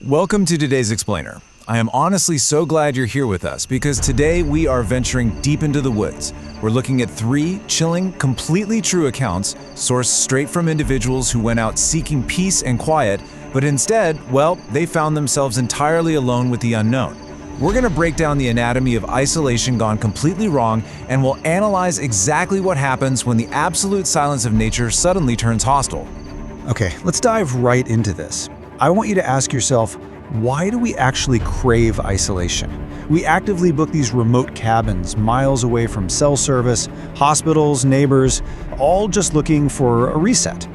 Welcome to today's Explainer. I am honestly so glad you're here with us because today we are venturing deep into the woods. We're looking at 3 chilling, completely true accounts sourced straight from individuals who went out seeking peace and quiet, but instead, well, they found themselves entirely alone with the unknown. We're going to break down the anatomy of isolation gone completely wrong, and we'll analyze exactly what happens when the absolute silence of nature suddenly turns hostile. Okay, let's dive right into this. I want you to ask yourself, why do we actually crave isolation? We actively book these remote cabins miles away from cell service, hospitals, neighbors, all just looking for a reset.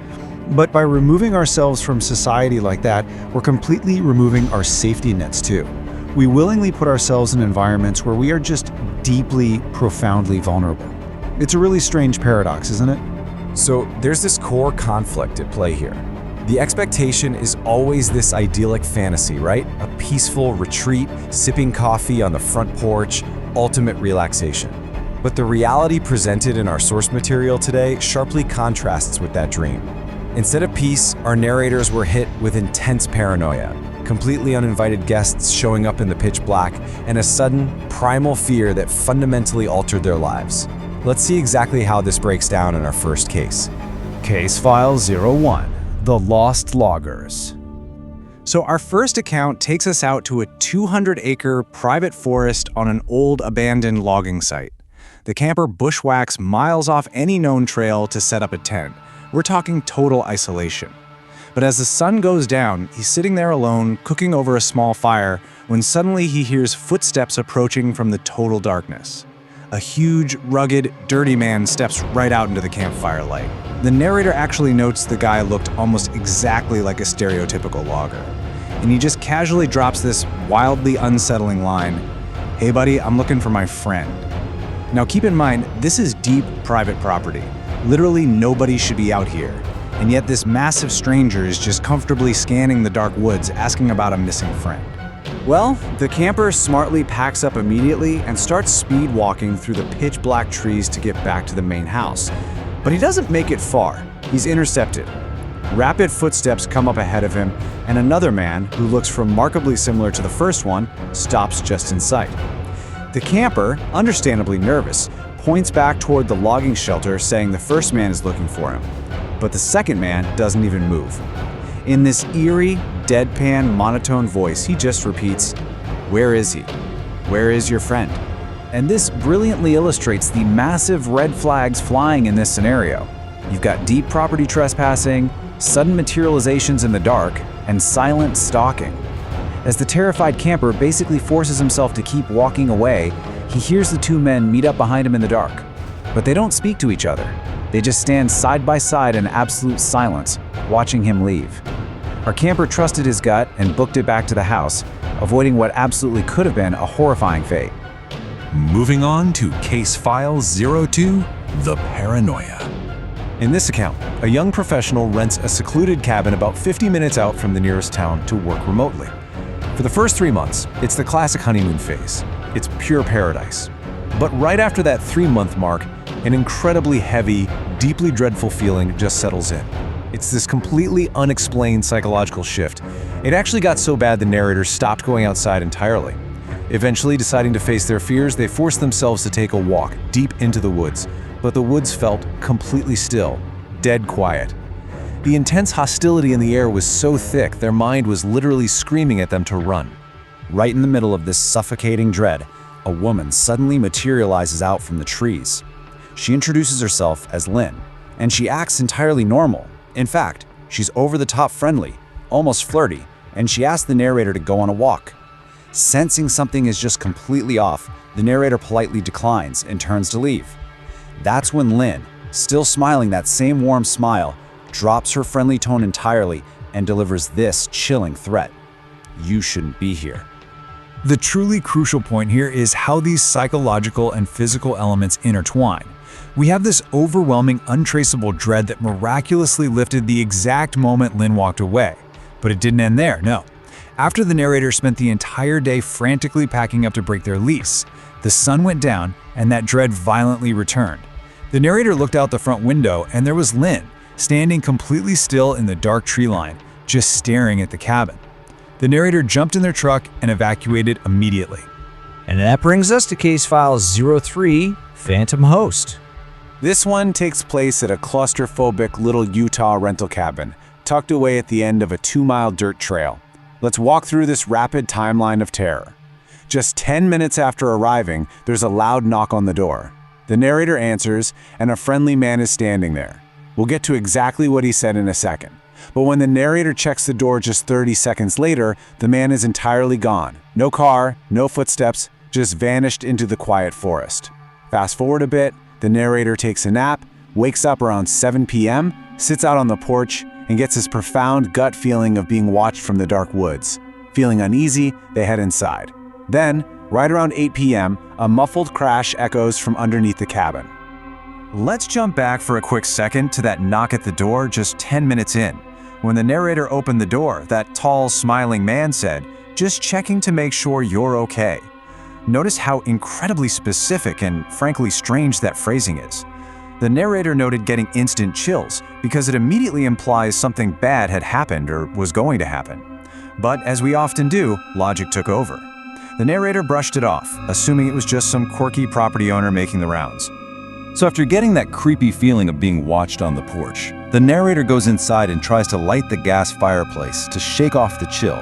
But by removing ourselves from society like that, we're completely removing our safety nets too. We willingly put ourselves in environments where we are just deeply, profoundly vulnerable. It's a really strange paradox, isn't it? So there's this core conflict at play here. The expectation is always this idyllic fantasy, right? A peaceful retreat, sipping coffee on the front porch, ultimate relaxation. But the reality presented in our source material today sharply contrasts with that dream. Instead of peace, our narrators were hit with intense paranoia, completely uninvited guests showing up in the pitch black, and a sudden, primal fear that fundamentally altered their lives. Let's see exactly how this breaks down in our first case. Case File 01. The Lost Loggers. So our first account takes us out to a 200-acre private forest on an old abandoned logging site. The camper bushwhacks miles off any known trail to set up a tent. We're talking total isolation. But as the sun goes down, he's sitting there alone, cooking over a small fire, when suddenly he hears footsteps approaching from the total darkness. A huge, rugged, dirty man steps right out into the campfire light. The narrator actually notes the guy looked almost exactly like a stereotypical logger. And he just casually drops this wildly unsettling line, "Hey buddy, I'm looking for my friend." Now keep in mind, this is deep private property. Literally nobody should be out here. And yet this massive stranger is just comfortably scanning the dark woods asking about a missing friend. Well, the camper smartly packs up immediately and starts speed walking through the pitch black trees to get back to the main house. But he doesn't make it far. He's intercepted. Rapid footsteps come up ahead of him, and another man, who looks remarkably similar to the first one, stops just in sight. The camper, understandably nervous, points back toward the logging shelter, saying the first man is looking for him. But the second man doesn't even move. In this eerie, deadpan, monotone voice, he just repeats, "Where is he? Where is your friend?" And this brilliantly illustrates the massive red flags flying in this scenario. You've got deep property trespassing, sudden materializations in the dark, and silent stalking. As the terrified camper basically forces himself to keep walking away, he hears the 2 men meet up behind him in the dark. But they don't speak to each other. They just stand side by side in absolute silence, watching him leave. Our camper trusted his gut and booked it back to the house, avoiding what absolutely could have been a horrifying fate. Moving on to Case File 02, The Paranoia. In this account, a young professional rents a secluded cabin about 50 minutes out from the nearest town to work remotely. For the first 3 months, it's the classic honeymoon phase. It's pure paradise. But right after that 3-month mark, an incredibly heavy, deeply dreadful feeling just settles in. It's this completely unexplained psychological shift. It actually got so bad the narrator stopped going outside entirely. Eventually, deciding to face their fears, they forced themselves to take a walk deep into the woods. But the woods felt completely still, dead quiet. The intense hostility in the air was so thick, their mind was literally screaming at them to run. Right in the middle of this suffocating dread, a woman suddenly materializes out from the trees. She introduces herself as Lynn, and she acts entirely normal. In fact, she's over-the-top friendly, almost flirty, and she asks the narrator to go on a walk. Sensing something is just completely off, the narrator politely declines and turns to leave. That's when Lynn, still smiling that same warm smile, drops her friendly tone entirely and delivers this chilling threat. "You shouldn't be here." The truly crucial point here is how these psychological and physical elements intertwine. We have this overwhelming, untraceable dread that miraculously lifted the exact moment Lynn walked away. But it didn't end there, no. After the narrator spent the entire day frantically packing up to break their lease, the sun went down and that dread violently returned. The narrator looked out the front window and there was Lynn, standing completely still in the dark tree line, just staring at the cabin. The narrator jumped in their truck and evacuated immediately. And that brings us to case file 03, Phantom Host. This one takes place at a claustrophobic little Utah rental cabin, tucked away at the end of a 2-mile dirt trail. Let's walk through this rapid timeline of terror. Just 10 minutes after arriving, there's a loud knock on the door. The narrator answers, and a friendly man is standing there. We'll get to exactly what he said in a second. But when the narrator checks the door just 30 seconds later, the man is entirely gone. No car, no footsteps, just vanished into the quiet forest. Fast forward a bit, the narrator takes a nap, wakes up around 7 p.m., sits out on the porch, and gets this profound gut feeling of being watched from the dark woods. Feeling uneasy, they head inside. Then, right around 8 p.m., a muffled crash echoes from underneath the cabin. Let's jump back for a quick second to that knock at the door just 10 minutes in. When the narrator opened the door, that tall, smiling man said, "Just checking to make sure you're okay." Notice how incredibly specific and frankly strange that phrasing is. The narrator noted getting instant chills because it immediately implies something bad had happened or was going to happen. But as we often do, logic took over. The narrator brushed it off, assuming it was just some quirky property owner making the rounds. So after getting that creepy feeling of being watched on the porch, the narrator goes inside and tries to light the gas fireplace to shake off the chill.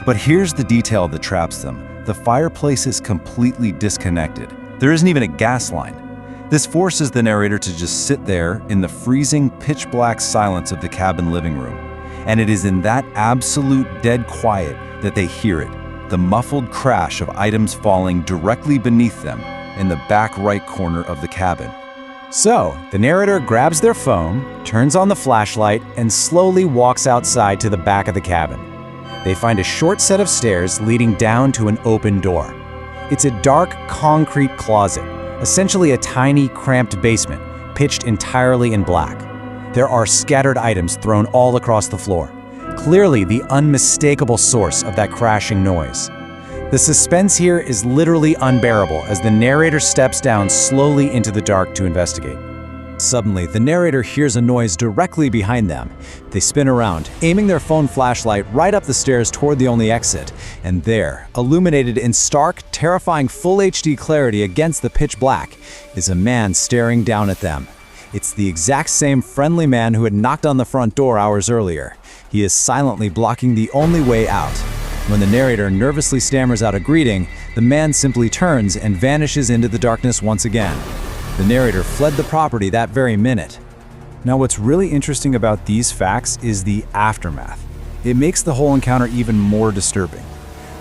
But here's the detail that traps them. The fireplace is completely disconnected. There isn't even a gas line. This forces the narrator to just sit there in the freezing, pitch-black silence of the cabin living room. And it is in that absolute dead quiet that they hear it, the muffled crash of items falling directly beneath them in the back right corner of the cabin. So, the narrator grabs their phone, turns on the flashlight, and slowly walks outside to the back of the cabin. They find a short set of stairs leading down to an open door. It's a dark, concrete closet, essentially a tiny, cramped basement, pitched entirely in black. There are scattered items thrown all across the floor, clearly the unmistakable source of that crashing noise. The suspense here is literally unbearable as the narrator steps down slowly into the dark to investigate. Suddenly, the narrator hears a noise directly behind them. They spin around, aiming their phone flashlight right up the stairs toward the only exit. And there, illuminated in stark, terrifying full HD clarity against the pitch black, is a man staring down at them. It's the exact same friendly man who had knocked on the front door hours earlier. He is silently blocking the only way out. When the narrator nervously stammers out a greeting, the man simply turns and vanishes into the darkness once again. The narrator fled the property that very minute. Now, what's really interesting about these facts is the aftermath. It makes the whole encounter even more disturbing.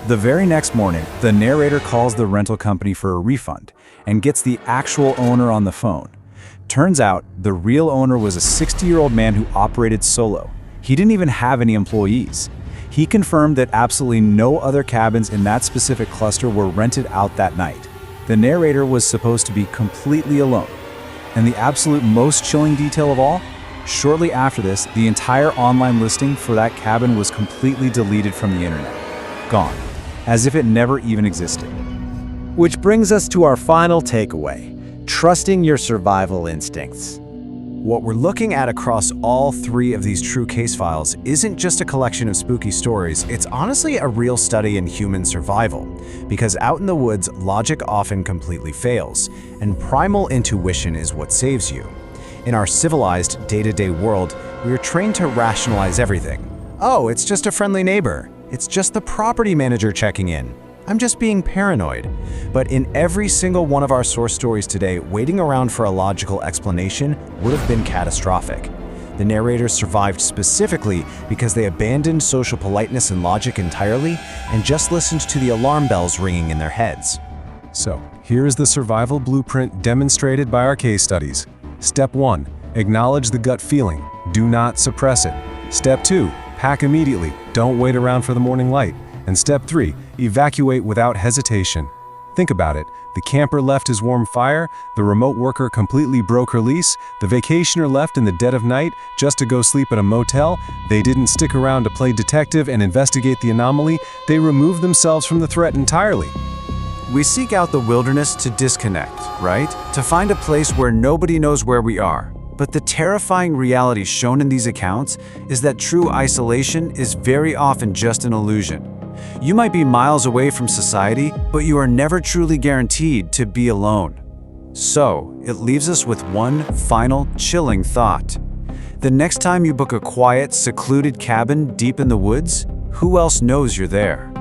The very next morning, the narrator calls the rental company for a refund and gets the actual owner on the phone. Turns out, the real owner was a 60-year-old man who operated solo. He didn't even have any employees. He confirmed that absolutely no other cabins in that specific cluster were rented out that night. The narrator was supposed to be completely alone. And the absolute most chilling detail of all, shortly after this, the entire online listing for that cabin was completely deleted from the internet. Gone. As if it never even existed. Which brings us to our final takeaway: trusting your survival instincts. What we're looking at across all three of these true case files isn't just a collection of spooky stories, it's honestly a real study in human survival. Because out in the woods, logic often completely fails, and primal intuition is what saves you. In our civilized, day-to-day world, we are trained to rationalize everything. Oh, it's just a friendly neighbor. It's just the property manager checking in. I'm just being paranoid. But in every single one of our source stories today, waiting around for a logical explanation would have been catastrophic. The narrators survived specifically because they abandoned social politeness and logic entirely and just listened to the alarm bells ringing in their heads. So, here is the survival blueprint demonstrated by our case studies. Step 1. Acknowledge the gut feeling. Do not suppress it. Step 2. Pack immediately. Don't wait around for the morning light. And step 3. Evacuate without hesitation. Think about it. The camper left his warm fire, the remote worker completely broke her lease, the vacationer left in the dead of night just to go sleep at a motel. They didn't stick around to play detective and investigate the anomaly. They removed themselves from the threat entirely. We seek out the wilderness to disconnect, right? To find a place where nobody knows where we are. But the terrifying reality shown in these accounts is that true isolation is very often just an illusion. You might be miles away from society, but you are never truly guaranteed to be alone. So, it leaves us with one final chilling thought. The next time you book a quiet, secluded cabin deep in the woods, who else knows you're there?